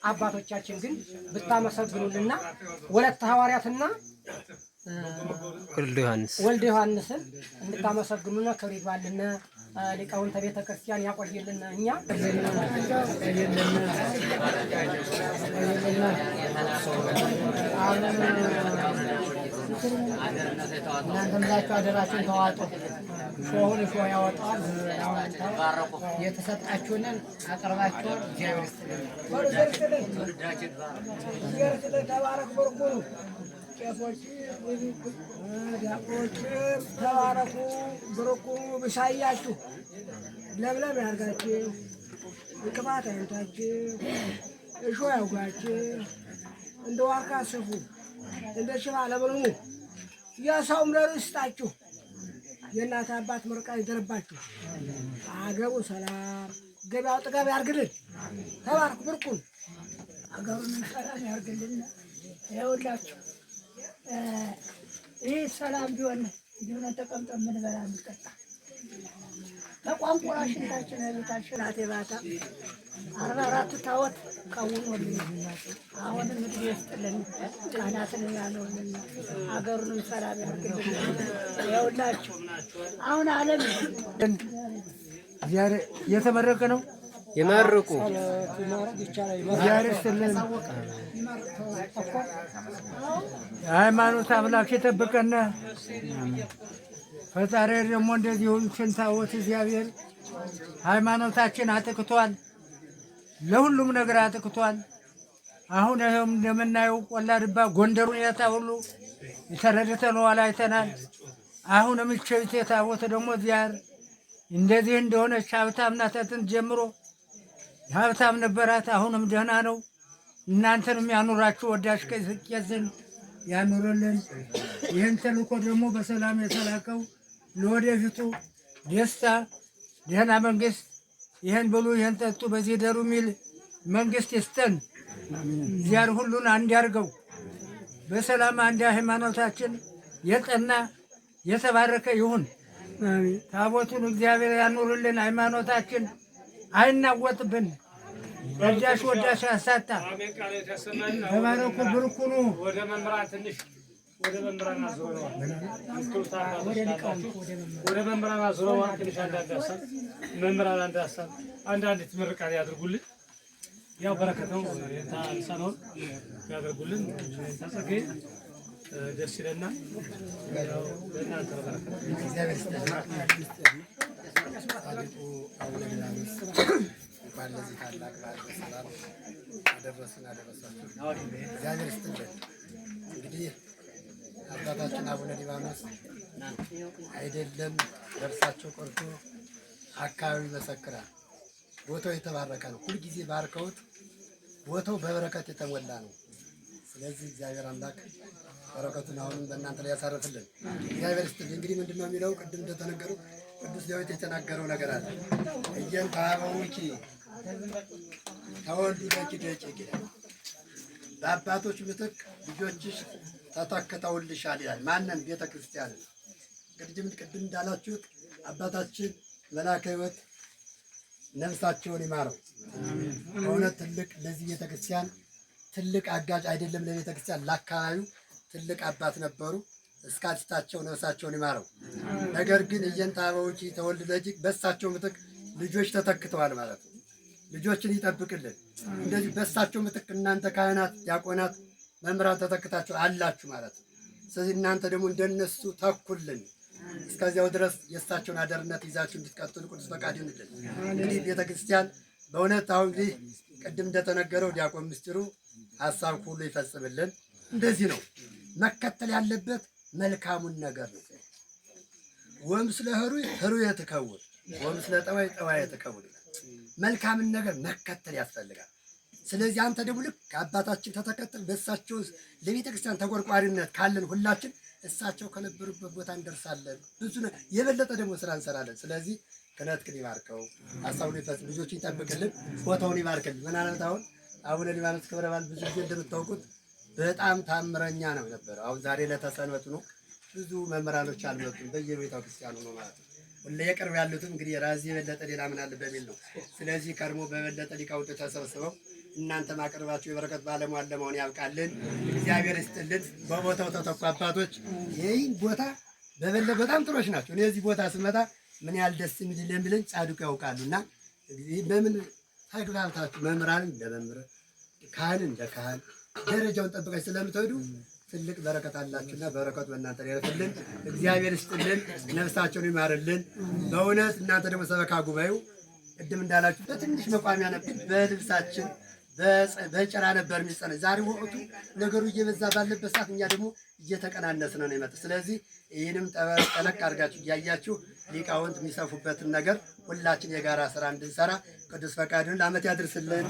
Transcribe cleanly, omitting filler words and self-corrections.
አባቶቻችን ግን ብታመሰግኑልና ወለተ ሐዋርያትና ወልደ ዮሐንስን እንድታመሰግኑና ክብር ይግባልን። ሊቃውንተ ቤተ ክርስቲያን ያቆይልን። እኛ እናንተም ብላችሁ አደራችሁን ተዋጡ። ሾሁን ሾህ ያወጣል። የተሰጣችሁንን አቅርባችሁ እግዚአብሔር ይስጥልን። ተባረክ በርኩ ቄሶች ዲያቆኖች ተባረኩ ብርኩ ብሻያችሁ ለምለም ያርጋችሁ እንቅፋት አይንታችሁ እሾህ ያውጋችሁ እንደ ዋርካ ስፉ እንደ ሽባ ለምልሙ የሰውም ለሩ ይስጣችሁ የእናት አባት ምርቃ ይደርባችሁ አገሩ ሰላም ገበያው ጥጋብ ያርግልን። ተባረኩ ብርኩን አገሩን ሰላም ያርግልን። ይኸውላችሁ ይህ ሰላም ቢሆን ቢሆን ተቀምጠን ምን በላ ምንጠጣ ተቋንቋ ሽንታችን ቤታችን አቴባታ 44 ታወት ከውኖልን አሁንም እድሜ ይስጥልን። ቃናትን ያለውን አገሩን ሰላም ያርግልን። ይኸውላችሁ አሁን ዓለም ዛሬ የተመረቀ ነው። ይመርቁ ዛሬ ስለዚህ ሃይማኖት አምላክ የጠበቀን ፈጣሪ ደግሞ እንደዚህ ሽንታወት እግዚአብሔር ሃይማኖታችን አጥቅቷል። ለሁሉም ነገር አጥቅቷል። አሁን ይሄም እንደምናየው ቆላ ድባ ጎንደሩን ያታ ሁሉ የተረደተ ነው አይተናል። አሁንም እቺ ታቦት ደግሞ ዚያር እንደዚህ እንደሆነች ሀብታም ናት። ጥንት ጀምሮ ሀብታም ነበራት። አሁንም ደህና ነው። እናንተንም ያኑራችሁ ወዳሽ ከዝቅየዝን ያኑርልን። ይህን ተልእኮ ደግሞ በሰላም የተላከው ለወደፊቱ ደስታ ደህና መንግስት ይህን ብሉ ይህን ጠጡ በዚህ ደሩ የሚል መንግስት ይስጠን። ዚያር ሁሉን አንድ ያርገው። በሰላም አንድ ሃይማኖታችን የጠና የተባረከ ይሁን። ታቦቱን እግዚአብሔር ያኑርልን። ሃይማኖታችን አይናወጥብን። ወዳሽ ወዳሽ ያሳጣ ተባረኩ ብርኩኑ። ወደ መምህራን ትንሽ ወደ መምህራን አዝረው ወደ መምህራን አዝረው ትንሽ አንዳንድ ሀሳብ መምህራን አንዳንድ ምርቃት ያድርጉልን። ያው በረከተው ታንሳኖን ያድርጉልን። ተጸገ ደስ ይለናል። ያው ለእናንተ በረከት እግዚአብሔር ይስጥልን። ባለዚህ ታላቅ በዓል በሰላም አደረሰን አደረሳችሁ። እግዚአብሔር ይስጥልን። እንግዲህ አባታችን አቡነ ሊባኖስ አይደለም ደርሳቸው ቀርቶ አካባቢ ይመሰክራል። ቦታው የተባረከ ነው። ሁልጊዜ ባርከውት ቦታው በበረከት የተሞላ ነው። ስለዚህ እግዚአብሔር አምላክ በረከቱን አሁንም በእናንተ ላይ ያሳርፍልን። እግዚአብሔር ይስጥልን። እንግዲህ ምንድነው የሚለው ቅድም እንደተነገረው ቅዱስ ዳዊት የተናገረው ነገር አለ። እየንተ አበውኪ ተወልዱ ለኪ ደቂቅ ይላል። በአባቶች ምትክ ልጆችሽ ተተክተውልሻል ይላል። ማንን? ቤተ ክርስቲያንን። ቅድም እንዳላችሁት አባታችን መልአከ ሕይወት ነፍሳቸውን ይማረው። በእውነት ትልቅ ለዚህ ቤተ ክርስቲያን ትልቅ አጋዥ አይደለም ለቤተ ክርስቲያን ለአካባቢው ትልቅ አባት ነበሩ። እስካቲታቸው ነፍሳቸውን ይማረው። ነገር ግን እየንተ አበውኪ ተወልዱ ለኪ በእሳቸው ምትክ ልጆች ተተክተዋል ማለት ነው። ልጆችን ይጠብቅልን። እንደዚህ በእሳቸው ምትክ እናንተ ካህናት፣ ዲያቆናት፣ መምህራን ተተክታችሁ አላችሁ ማለት ነው። ስለዚህ እናንተ ደግሞ እንደነሱ ተኩልን። እስከዚያው ድረስ የእሳቸውን አደርነት ይዛችሁ እንድትቀጥሉ ቅዱስ ፈቃድ ይሁንልን። እንግዲህ ቤተክርስቲያን በእውነት አሁን እንግዲህ ቅድም እንደተነገረው ዲያቆን ምስጢሩ ሀሳብ ሁሉ ይፈጽምልን። እንደዚህ ነው መከተል ያለበት መልካሙን ነገር ነው። ወምስለ ህሩይ ህሩይ ትከውን ወምስለ ጠዋይ ጠዋይ ትከውን። መልካምን ነገር መከተል ያስፈልጋል። ስለዚህ አንተ ደግሞ ልክ አባታችን ተተከተል በእሳቸው ለቤተ ክርስቲያን ተቆርቋሪነት ካለን ሁላችን እሳቸው ከነበሩበት ቦታ እንደርሳለን። ብዙ የበለጠ ደግሞ ስራ እንሰራለን። ስለዚህ ክህነት ግን ይባርከው፣ ሀሳቡን ይፈጽም፣ ልጆችን ይጠብቅልን፣ ቦታውን ይባርክልን። ምናልባት አሁን አቡነ ሊባኖስ ክብረ በዓል ብዙ ጊዜ እንደምታውቁት በጣም ታምረኛ ነው የነበረው። አሁን ዛሬ ለተሰንበቱ ነው። ብዙ መምህራኖች አልመጡም፣ በየቤተ ክርስቲያኑ ነው ማለት ነው። ሁሌ የቅርብ ያሉትም እንግዲህ ራዚ የበለጠ ሌላ ምን አለ በሚል ነው። ስለዚህ ቀድሞ በበለጠ ሊቃውንቶች ተሰብስበው እናንተ ማቅረባችሁ የበረከት ባለሟል ለመሆን ያብቃልን፣ እግዚአብሔር ይስጥልን። በቦታው ተተኩ አባቶች ይህን ቦታ በበለጠ በጣም ጥሮች ናቸው። እኔ እዚህ ቦታ ስመጣ ምን ያህል ደስ የሚል የሚለኝ ጻድቁ ያውቃሉ። እና በምን ታይዱታላችሁ መምህራን እንደ መምህር ካህን እንደ ካህን ደረጃውን ጠብቀች ስለምትሄዱ ትልቅ በረከት አላችሁና በረከቱ በእናንተ ያርፍልን፣ እግዚአብሔር ይስጥልን፣ ነፍሳቸውን ይማርልን። በእውነት እናንተ ደግሞ ሰበካ ጉባኤው ቅድም እንዳላችሁ በትንሽ መቋሚያ ነበር፣ በልብሳችን በጭራ ነበር የሚጸነ። ዛሬ ወቅቱ ነገሩ እየበዛ ባለበት ሰዓት እኛ ደግሞ እየተቀናነስን ነው የመጣ። ስለዚህ ይህንም ጠለቅ አድርጋችሁ እያያችሁ ሊቃውንት የሚሰፉበትን ነገር ሁላችን የጋራ ስራ እንድንሰራ ቅዱስ ፈቃዱን ለዓመት ያድርስልን።